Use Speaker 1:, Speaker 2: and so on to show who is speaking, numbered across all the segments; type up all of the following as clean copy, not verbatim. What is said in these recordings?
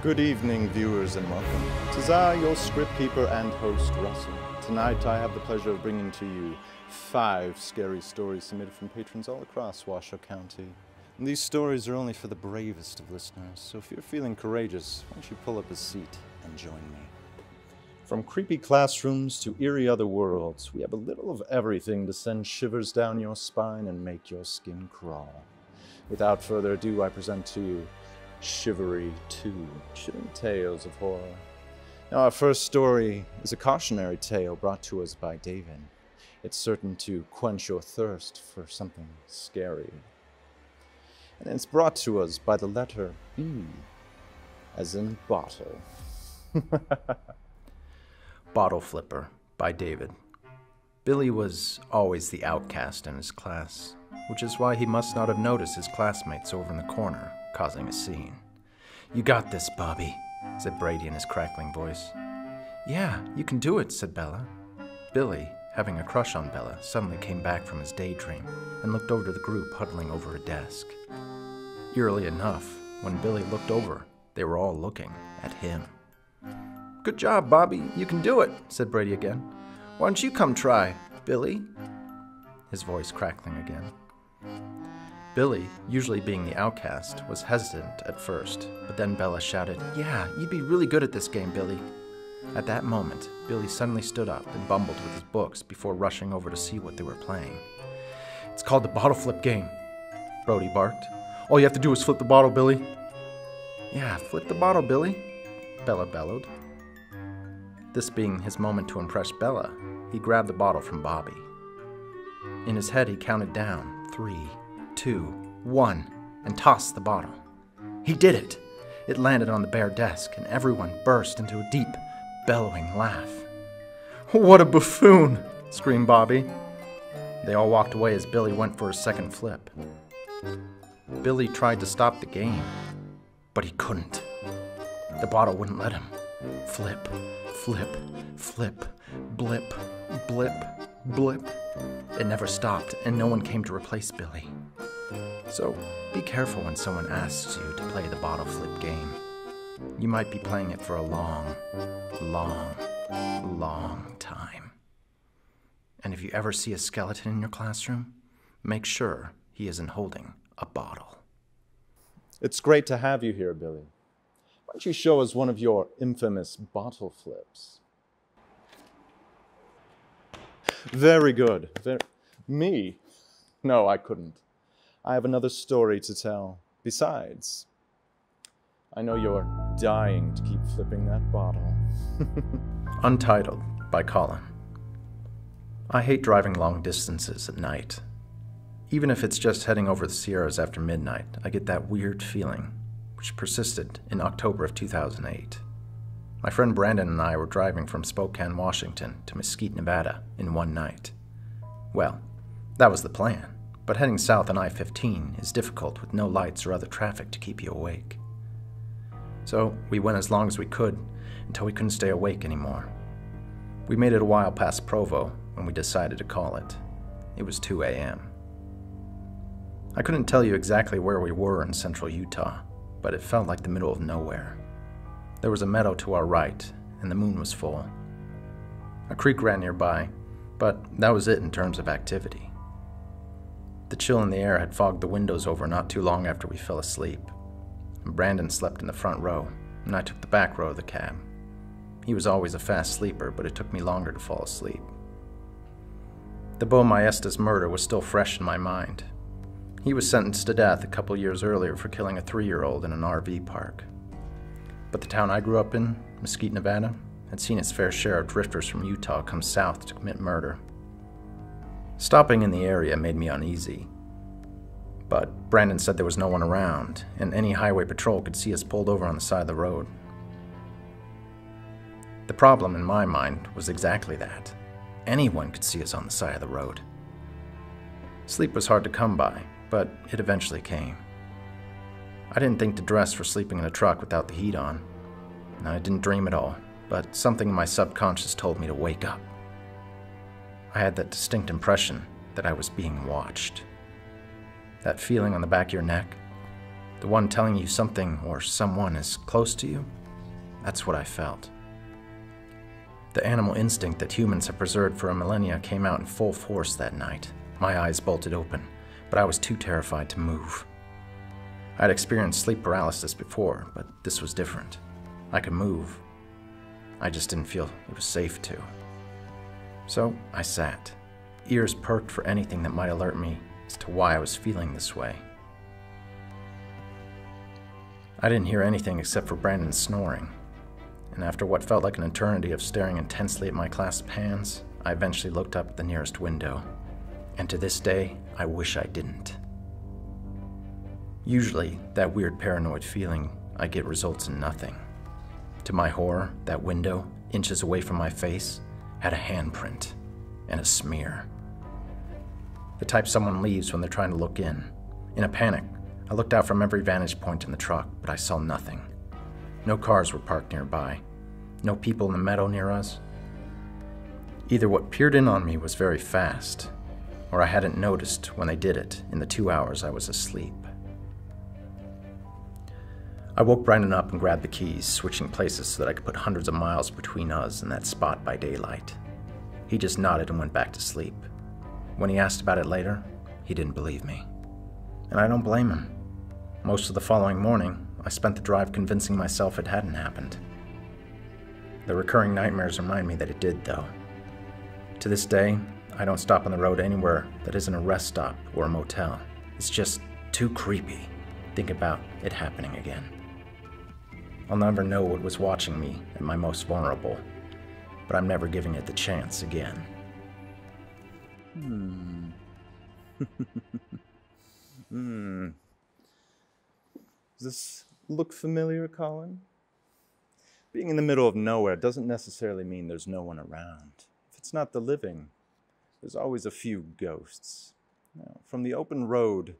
Speaker 1: Good evening, viewers, and welcome. 'Tis I, your script keeper and host, Russell. Tonight I have the pleasure of bringing to you 5 scary stories submitted from patrons all across Washoe County. And these stories are only for the bravest of listeners, so if you're feeling courageous, why don't you pull up a seat and join me. From creepy classrooms to eerie other worlds, we have a little of everything to send shivers down your spine and make your skin crawl. Without further ado, I present to you Shivery 2, Chilling Tales of Horror. Now, our first story is a cautionary tale brought to us by David. It's certain to quench your thirst for something scary. And it's brought to us by the letter B, as in bottle.
Speaker 2: Bottle Flipper by David. Billy was always the outcast in his class, which is why he must not have noticed his classmates over in the corner, causing a scene. "You got this, Bobby," said Brady in his crackling voice. "Yeah, you can do it," said Bella. Billy, having a crush on Bella, suddenly came back from his daydream and looked over to the group huddling over a desk. Eerily enough, when Billy looked over, they were all looking at him. "Good job, Bobby. You can do it," said Brady again. "Why don't you come try, Billy?" His voice crackling again. Billy, usually being the outcast, was hesitant at first, but then Bella shouted, "Yeah, you'd be really good at this game, Billy." At that moment, Billy suddenly stood up and bumbled with his books before rushing over to see what they were playing. "It's called the bottle flip game," Brody barked. "All you have to do is flip the bottle, Billy." "Yeah, flip the bottle, Billy," Bella bellowed. This being his moment to impress Bella, he grabbed the bottle from Bobby. In his head, he counted down 3, 2, 1, and tossed the bottle. He did it! It landed on the bare desk, and everyone burst into a deep, bellowing laugh. "What a buffoon!" screamed Bobby. They all walked away as Billy went for his second flip. Billy tried to stop the game, but he couldn't. The bottle wouldn't let him. Flip, flip, flip, blip, blip, blip. It never stopped, and no one came to replace Billy. So, be careful when someone asks you to play the bottle flip game. You might be playing it for a long, long, long time. And if you ever see a skeleton in your classroom, make sure he isn't holding a bottle.
Speaker 1: It's great to have you here, Billy. Why don't you show us one of your infamous bottle flips? Very good. Me? No, I couldn't. I have another story to tell. Besides, I know you're dying to keep flipping that bottle.
Speaker 2: Untitled by Colin. I hate driving long distances at night. Even if it's just heading over the Sierras after midnight, I get that weird feeling, which persisted in October of 2008. My friend Brandon and I were driving from Spokane, Washington to Mesquite, Nevada in one night. Well, that was the plan, but heading south on I-15 is difficult with no lights or other traffic to keep you awake. So we went as long as we could until we couldn't stay awake anymore. We made it a while past Provo when we decided to call it. It was 2 a.m. I couldn't tell you exactly where we were in central Utah, but it felt like the middle of nowhere. There was a meadow to our right, and the moon was full. A creek ran nearby, but that was it in terms of activity. The chill in the air had fogged the windows over not too long after we fell asleep. Brandon slept in the front row, and I took the back row of the cab. He was always a fast sleeper, but it took me longer to fall asleep. The Bo Maestas murder was still fresh in my mind. He was sentenced to death a couple years earlier for killing a 3-year-old in an RV park. But the town I grew up in, Mesquite, Nevada, had seen its fair share of drifters from Utah come south to commit murder. Stopping in the area made me uneasy. But Brandon said there was no one around, and any highway patrol could see us pulled over on the side of the road. The problem in my mind was exactly that. Anyone could see us on the side of the road. Sleep was hard to come by, but it eventually came. I didn't think to dress for sleeping in a truck without the heat on. I didn't dream at all, but something in my subconscious told me to wake up. I had that distinct impression that I was being watched. That feeling on the back of your neck, The one telling you something or someone is close to you? That's what I felt. The animal instinct that humans have preserved for a millennia came out in full force that night. My eyes bolted open, but I was too terrified to move. I had experienced sleep paralysis before, but this was different. I could move. I just didn't feel it was safe to. So I sat, ears perked for anything that might alert me as to why I was feeling this way. I didn't hear anything except for Brandon snoring, and after what felt like an eternity of staring intensely at my clasped hands, I eventually looked up at the nearest window. And to this day, I wish I didn't. Usually, that weird paranoid feeling I get results in nothing. To my horror, that window, inches away from my face, had a handprint and a smear. The type someone leaves when they're trying to look in. In a panic, I looked out from every vantage point in the truck, but I saw nothing. No cars were parked nearby. No people in the meadow near us. Either what peered in on me was very fast, or I hadn't noticed when they did it in the 2 hours I was asleep. I woke Brandon up and grabbed the keys, switching places so that I could put hundreds of miles between us and that spot by daylight. He just nodded and went back to sleep. When he asked about it later, he didn't believe me. And I don't blame him. Most of the following morning, I spent the drive convincing myself it hadn't happened. The recurring nightmares remind me that it did, though. To this day, I don't stop on the road anywhere that isn't a rest stop or a motel. It's just too creepy. Think about it happening again. I'll never know what was watching me at my most vulnerable, but I'm never giving it the chance again.
Speaker 1: Does this look familiar, Colin? Being in the middle of nowhere doesn't necessarily mean there's no one around. If it's not the living, there's always a few ghosts. Now, from the open road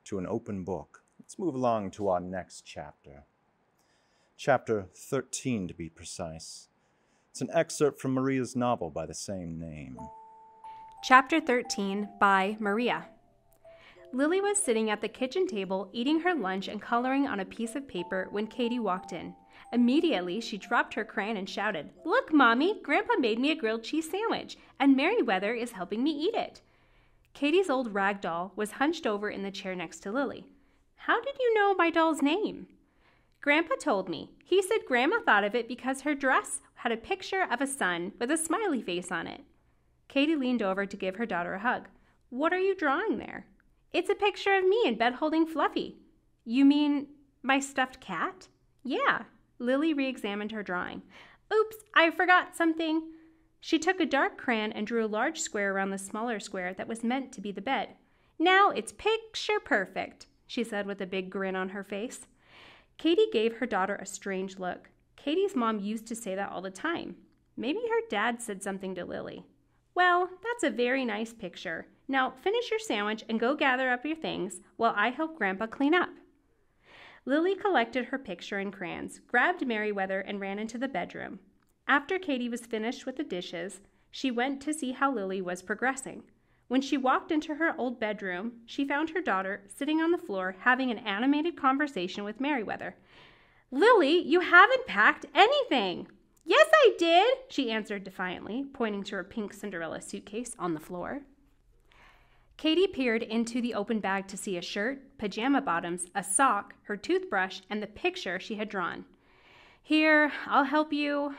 Speaker 1: to an open book, let's move along to our next chapter. Chapter 13, to be precise. It's an excerpt from Maria's novel by the same name.
Speaker 3: Chapter 13 by Maria. Lily was sitting at the kitchen table eating her lunch and coloring on a piece of paper when Katie walked in. Immediately, she dropped her crayon and shouted, "Look, Mommy, Grandpa made me a grilled cheese sandwich, and Merriweather is helping me eat it." Katie's old rag doll was hunched over in the chair next to Lily. "How did you know my doll's name?" "Grandpa told me. He said Grandma thought of it because her dress had a picture of a sun with a smiley face on it." Katie leaned over to give her daughter a hug. "What are you drawing there?" "It's a picture of me in bed holding Fluffy." "You mean my stuffed cat?" "Yeah." Lily re-examined her drawing. "Oops, I forgot something." She took a dark crayon and drew a large square around the smaller square that was meant to be the bed. "Now it's picture perfect," she said with a big grin on her face. Katie gave her daughter a strange look. Katie's mom used to say that all the time. Maybe her dad said something to Lily. "Well, that's a very nice picture. Now finish your sandwich and go gather up your things while I help Grandpa clean up." Lily collected her picture and crayons, grabbed Merriweather, and ran into the bedroom. After Katie was finished with the dishes, she went to see how Lily was progressing. When she walked into her old bedroom, she found her daughter sitting on the floor having an animated conversation with Merriweather. "Lily, you haven't packed anything." "Yes, I did," she answered defiantly, pointing to her pink Cinderella suitcase on the floor. Katie peered into the open bag to see a shirt, pajama bottoms, a sock, her toothbrush, and the picture she had drawn. "Here, I'll help you."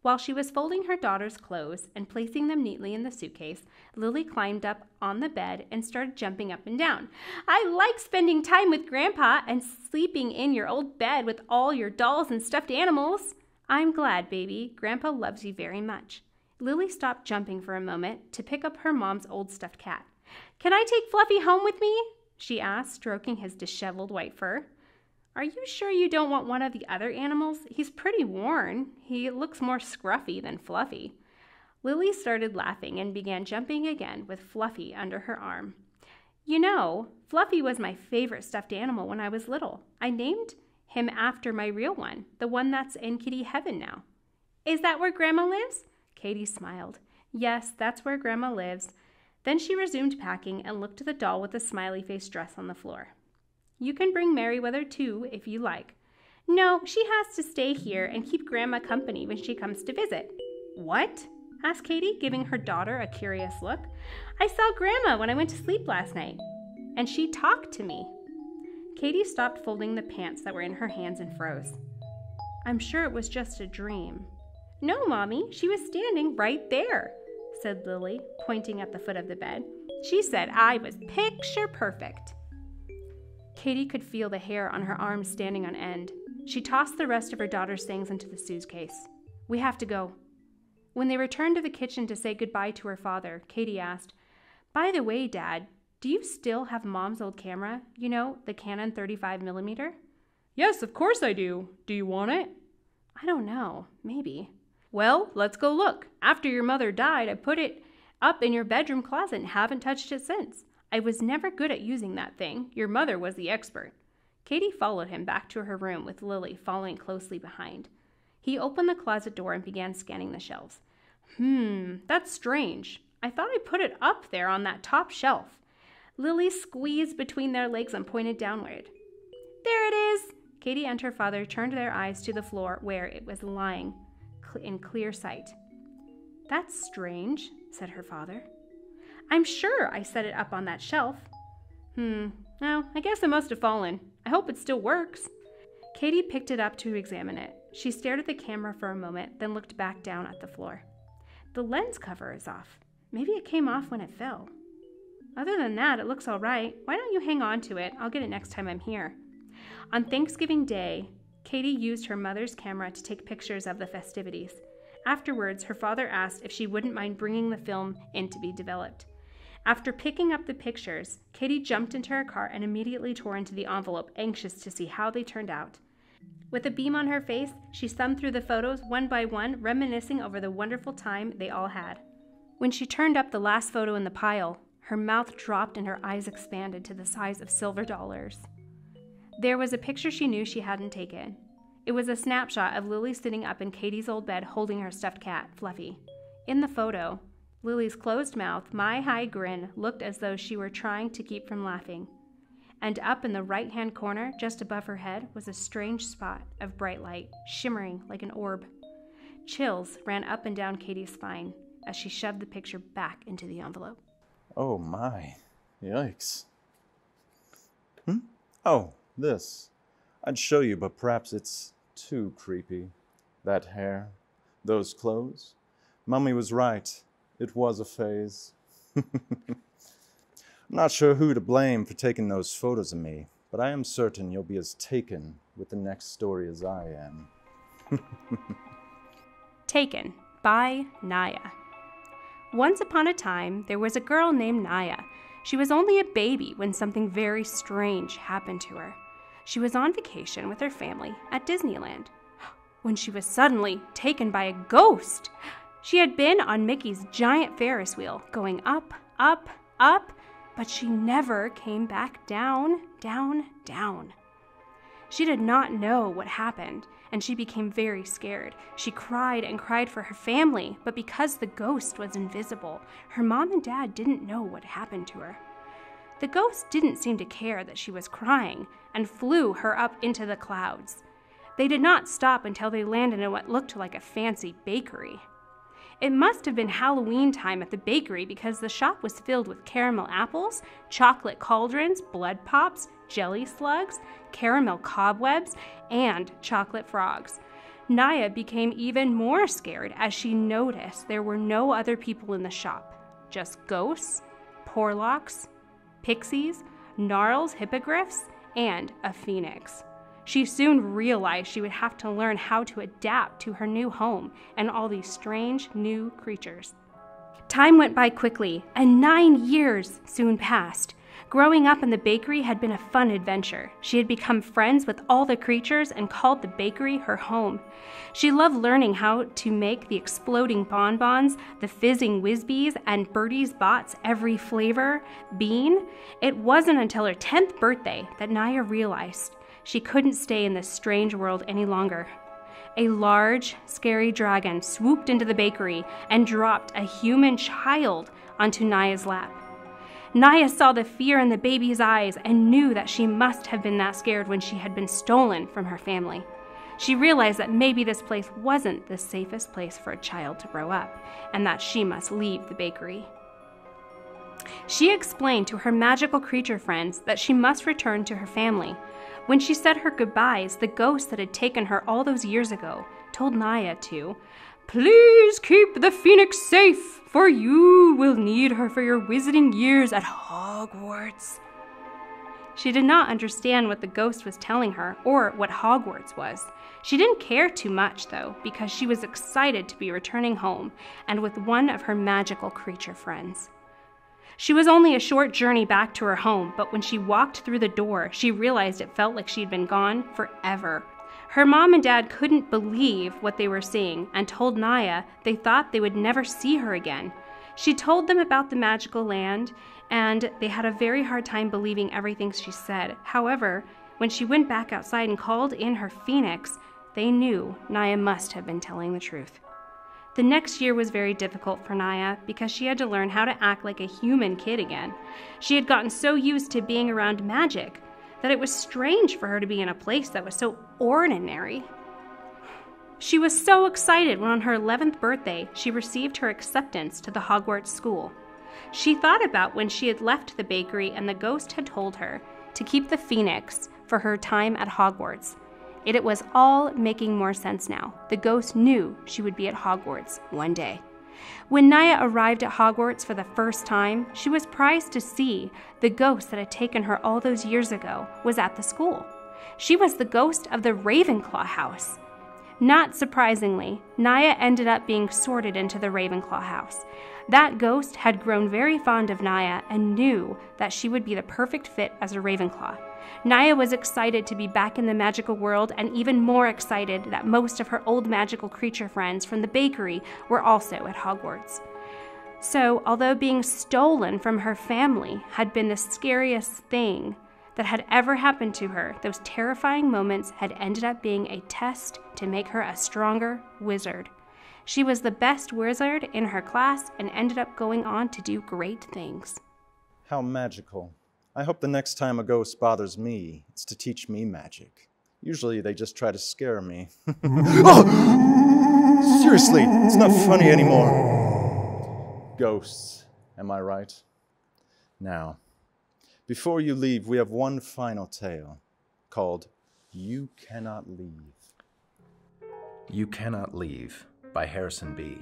Speaker 3: While she was folding her daughter's clothes and placing them neatly in the suitcase, Lily climbed up on the bed and started jumping up and down. "I like spending time with Grandpa and sleeping in your old bed with all your dolls and stuffed animals." "I'm glad, baby. Grandpa loves you very much." Lily stopped jumping for a moment to pick up her mom's old stuffed cat. "Can I take Fluffy home with me?" she asked, stroking his disheveled white fur. "Are you sure you don't want one of the other animals? He's pretty worn. He looks more scruffy than Fluffy." Lily started laughing and began jumping again with Fluffy under her arm. "You know, Fluffy was my favorite stuffed animal when I was little. I named him after my real one, the one that's in kitty heaven now." "Is that where Grandma lives?" Katie smiled. "Yes, that's where Grandma lives." Then she resumed packing and looked at the doll with the smiley face dress on the floor. You can bring Merriweather too, if you like. No, she has to stay here and keep Grandma company when she comes to visit. What? Asked Katie, giving her daughter a curious look. I saw Grandma when I went to sleep last night, and she talked to me. Katie stopped folding the pants that were in her hands and froze. I'm sure it was just a dream. No, Mommy, she was standing right there, said Lily, pointing at the foot of the bed. She said I was picture perfect. Katie could feel the hair on her arms standing on end. She tossed the rest of her daughter's things into the suitcase. We have to go. When they returned to the kitchen to say goodbye to her father, Katie asked, By the way, Dad, do you still have Mom's old camera? You know, the Canon 35mm? Yes, of course I do. Do you want it? I don't know. Maybe. Well, let's go look. After your mother died, I put it up in your bedroom closet and haven't touched it since. I was never good at using that thing. Your mother was the expert. Katie followed him back to her room with Lily following closely behind. He opened the closet door and began scanning the shelves. That's strange. I thought I put it up there on that top shelf. Lily squeezed between their legs and pointed downward. There it is! Katie and her father turned their eyes to the floor where it was lying in clear sight. That's strange, said her father. I'm sure I set it up on that shelf. No, I guess it must have fallen. I hope it still works. Katie picked it up to examine it. She stared at the camera for a moment, then looked back down at the floor. The lens cover is off. Maybe it came off when it fell. Other than that, it looks all right. Why don't you hang on to it? I'll get it next time I'm here. On Thanksgiving Day, Katie used her mother's camera to take pictures of the festivities. Afterwards, her father asked if she wouldn't mind bringing the film in to be developed. After picking up the pictures, Katie jumped into her car and immediately tore into the envelope, anxious to see how they turned out. With a beam on her face, she thumbed through the photos one by one, reminiscing over the wonderful time they all had. When she turned up the last photo in the pile, her mouth dropped and her eyes expanded to the size of silver dollars. There was a picture she knew she hadn't taken. It was a snapshot of Lily sitting up in Katie's old bed holding her stuffed cat, Fluffy. In the photo, Lily's closed mouth, mile-high grin looked as though she were trying to keep from laughing. And up in the right-hand corner, just above her head, was a strange spot of bright light, shimmering like an orb. Chills ran up and down Katie's spine as she shoved the picture back into the envelope.
Speaker 1: Oh my. Yikes. Oh, this. I'd show you, but perhaps it's too creepy. That hair, those clothes. Mummy was right. It was a phase. I'm not sure who to blame for taking those photos of me, but I am certain you'll be as taken with the next story as I am.
Speaker 3: Taken by Naya. Once upon a time, there was a girl named Naya. She was only a baby when something very strange happened to her. She was on vacation with her family at Disneyland when she was suddenly taken by a ghost. She had been on Mickey's giant Ferris wheel, going up, up, up, but she never came back down, down, down. She did not know what happened, and she became very scared. She cried and cried for her family, but because the ghost was invisible, her mom and dad didn't know what happened to her. The ghost didn't seem to care that she was crying and flew her up into the clouds. They did not stop until they landed in what looked like a fancy bakery. It must have been Halloween time at the bakery because the shop was filled with caramel apples, chocolate cauldrons, blood pops, jelly slugs, caramel cobwebs, and chocolate frogs. Naya became even more scared as she noticed there were no other people in the shop, just ghosts, porlocks, pixies, gnarls, hippogriffs, and a phoenix. She soon realized she would have to learn how to adapt to her new home and all these strange new creatures. Time went by quickly, and 9 years soon passed. Growing up in the bakery had been a fun adventure. She had become friends with all the creatures and called the bakery her home. She loved learning how to make the exploding bonbons, the fizzing Whizbees, and Bertie's Bots every flavor bean. It wasn't until her 10th birthday that Naya realized she couldn't stay in this strange world any longer. A large, scary dragon swooped into the bakery and dropped a human child onto Naya's lap. Naya saw the fear in the baby's eyes and knew that she must have been that scared when she had been stolen from her family. She realized that maybe this place wasn't the safest place for a child to grow up, and that she must leave the bakery. She explained to her magical creature friends that she must return to her family. When she said her goodbyes, the ghost that had taken her all those years ago told Naya to, "Please keep the phoenix safe, for you will need her for your wizarding years at Hogwarts." She did not understand what the ghost was telling her or what Hogwarts was. She didn't care too much, though, because she was excited to be returning home and with one of her magical creature friends. She was only a short journey back to her home, but when she walked through the door, she realized it felt like she'd been gone forever. Her mom and dad couldn't believe what they were seeing and told Naya they thought they would never see her again. She told them about the magical land, and they had a very hard time believing everything she said. However, when she went back outside and called in her phoenix, they knew Naya must have been telling the truth. The next year was very difficult for Naya because she had to learn how to act like a human kid again. She had gotten so used to being around magic that it was strange for her to be in a place that was so ordinary. She was so excited when on her 11th birthday she received her acceptance to the Hogwarts school. She thought about when she had left the bakery and the ghost had told her to keep the phoenix for her time at Hogwarts. It was all making more sense now. The ghost knew she would be at Hogwarts one day. When Naya arrived at Hogwarts for the first time, she was surprised to see the ghost that had taken her all those years ago was at the school. She was the ghost of the Ravenclaw house. Not surprisingly, Naya ended up being sorted into the Ravenclaw house. That ghost had grown very fond of Naya and knew that she would be the perfect fit as a Ravenclaw. Naya was excited to be back in the magical world and even more excited that most of her old magical creature friends from the bakery were also at Hogwarts. So, although being stolen from her family had been the scariest thing that had ever happened to her, those terrifying moments had ended up being a test to make her a stronger wizard. She was the best wizard in her class and ended up going on to do great things.
Speaker 1: How magical. I hope the next time a ghost bothers me, it's to teach me magic. Usually they just try to scare me. Oh! Seriously, it's not funny anymore. Ghosts, am I right? Now, before you leave, we have one final tale called You Cannot Leave.
Speaker 2: You Cannot Leave by Harrison B.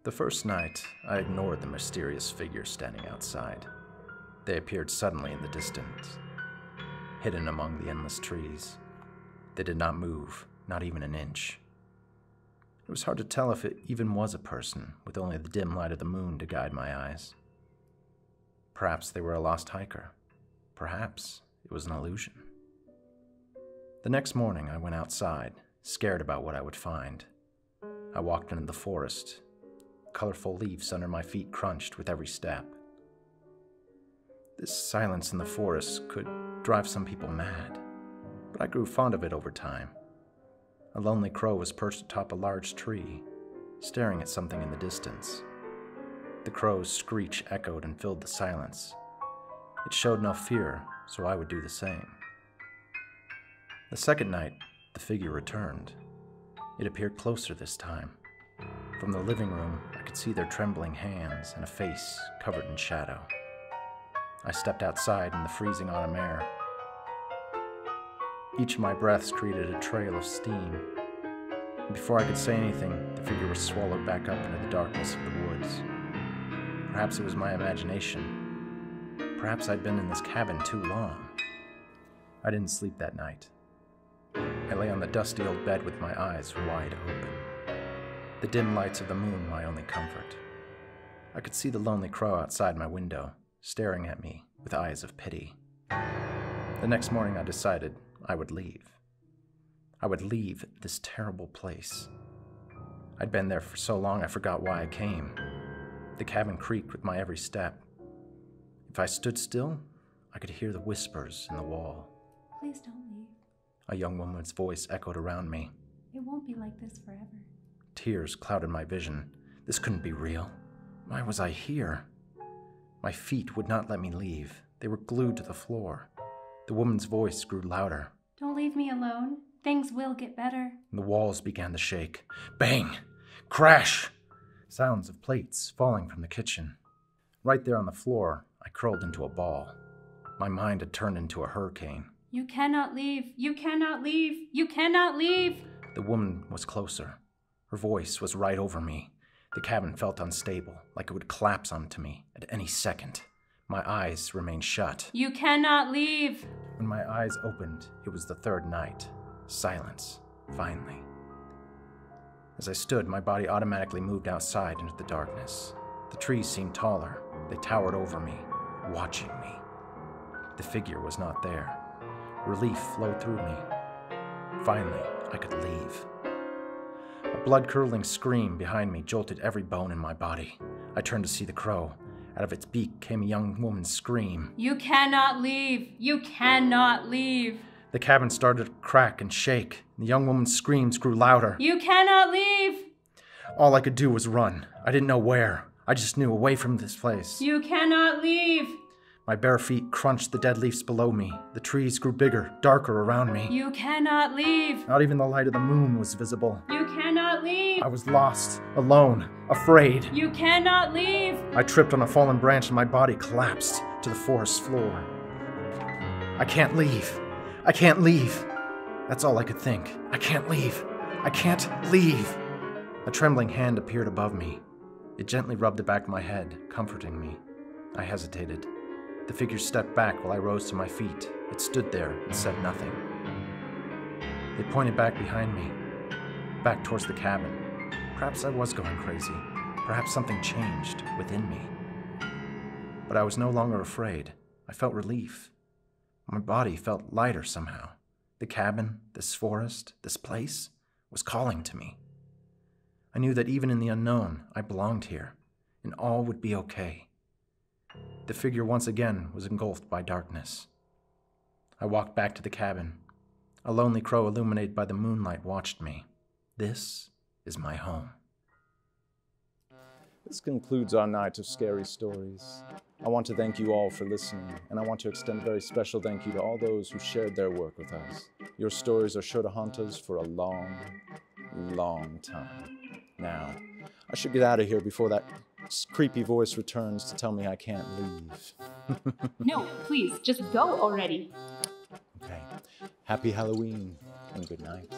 Speaker 2: The first night, I ignored the mysterious figures standing outside. They appeared suddenly in the distance, hidden among the endless trees. They did not move, not even an inch. It was hard to tell if it even was a person, with only the dim light of the moon to guide my eyes. Perhaps they were a lost hiker. Perhaps it was an illusion. The next morning, I went outside, scared about what I would find. I walked into the forest. Colorful leaves under my feet crunched with every step. This silence in the forest could drive some people mad, but I grew fond of it over time. A lonely crow was perched atop a large tree, staring at something in the distance. The crow's screech echoed and filled the silence. It showed no fear, so I would do the same. The second night, the figure returned. It appeared closer this time. From the living room, I could see their trembling hands and a face covered in shadow. I stepped outside in the freezing autumn air. Each of my breaths created a trail of steam. Before I could say anything, the figure was swallowed back up into the darkness of the woods. Perhaps it was my imagination. Perhaps I'd been in this cabin too long. I didn't sleep that night. I lay on the dusty old bed with my eyes wide open. The dim lights of the moon my only comfort. I could see the lonely crow outside my window, staring at me with eyes of pity. The next morning I decided I would leave. I would leave this terrible place. I'd been there for so long I forgot why I came. The cabin creaked with my every step. If I stood still, I could hear the whispers in the wall.
Speaker 3: Please don't leave.
Speaker 2: A young woman's voice echoed around me.
Speaker 3: It won't be like this forever.
Speaker 2: Tears clouded my vision. This couldn't be real. Why was I here? My feet would not let me leave. They were glued to the floor. The woman's voice grew louder.
Speaker 3: Don't leave me alone. Things will get better.
Speaker 2: And the walls began to shake. Bang! Crash! Sounds of plates falling from the kitchen. Right there on the floor, I curled into a ball. My mind had turned into a hurricane.
Speaker 3: You cannot leave. You cannot leave. You cannot leave.
Speaker 2: The woman was closer. Her voice was right over me. The cabin felt unstable, like it would collapse onto me at any second. My eyes remained shut.
Speaker 3: You cannot leave.
Speaker 2: When my eyes opened, it was the third night. Silence, finally. As I stood, my body automatically moved outside into the darkness. The trees seemed taller. They towered over me, watching me. The figure was not there. Relief flowed through me. Finally, I could leave. A blood-curdling scream behind me jolted every bone in my body. I turned to see the crow. Out of its beak came a young woman's scream.
Speaker 3: You cannot leave. You cannot leave.
Speaker 2: The cabin started to crack and shake. The young woman's screams grew louder.
Speaker 3: You cannot leave.
Speaker 2: All I could do was run. I didn't know where. I just knew away from this place.
Speaker 3: You cannot leave.
Speaker 2: My bare feet crunched the dead leaves below me. The trees grew bigger, darker around me.
Speaker 3: You cannot leave.
Speaker 2: Not even the light of the moon was visible.
Speaker 3: You cannot leave.
Speaker 2: I was lost, alone, afraid.
Speaker 3: You cannot leave.
Speaker 2: I tripped on a fallen branch and my body collapsed to the forest floor. I can't leave. I can't leave. That's all I could think. I can't leave. I can't leave. A trembling hand appeared above me. It gently rubbed the back of my head, comforting me. I hesitated. The figure stepped back while I rose to my feet. It stood there and said nothing. They pointed back behind me, back towards the cabin. Perhaps I was going crazy. Perhaps something changed within me. But I was no longer afraid. I felt relief. My body felt lighter somehow. The cabin, this forest, this place, was calling to me. I knew that even in the unknown, I belonged here, and all would be okay. The figure once again was engulfed by darkness. I walked back to the cabin. A lonely crow illuminated by the moonlight watched me. This is my home.
Speaker 1: This concludes our night of scary stories. I want to thank you all for listening, and I want to extend a very special thank you to all those who shared their work with us. Your stories are sure to haunt us for a long, long time. Now, I should get out of here before that creepy voice returns to tell me I can't leave.
Speaker 3: No, please, just go already.
Speaker 1: Okay. Happy Halloween, and good night.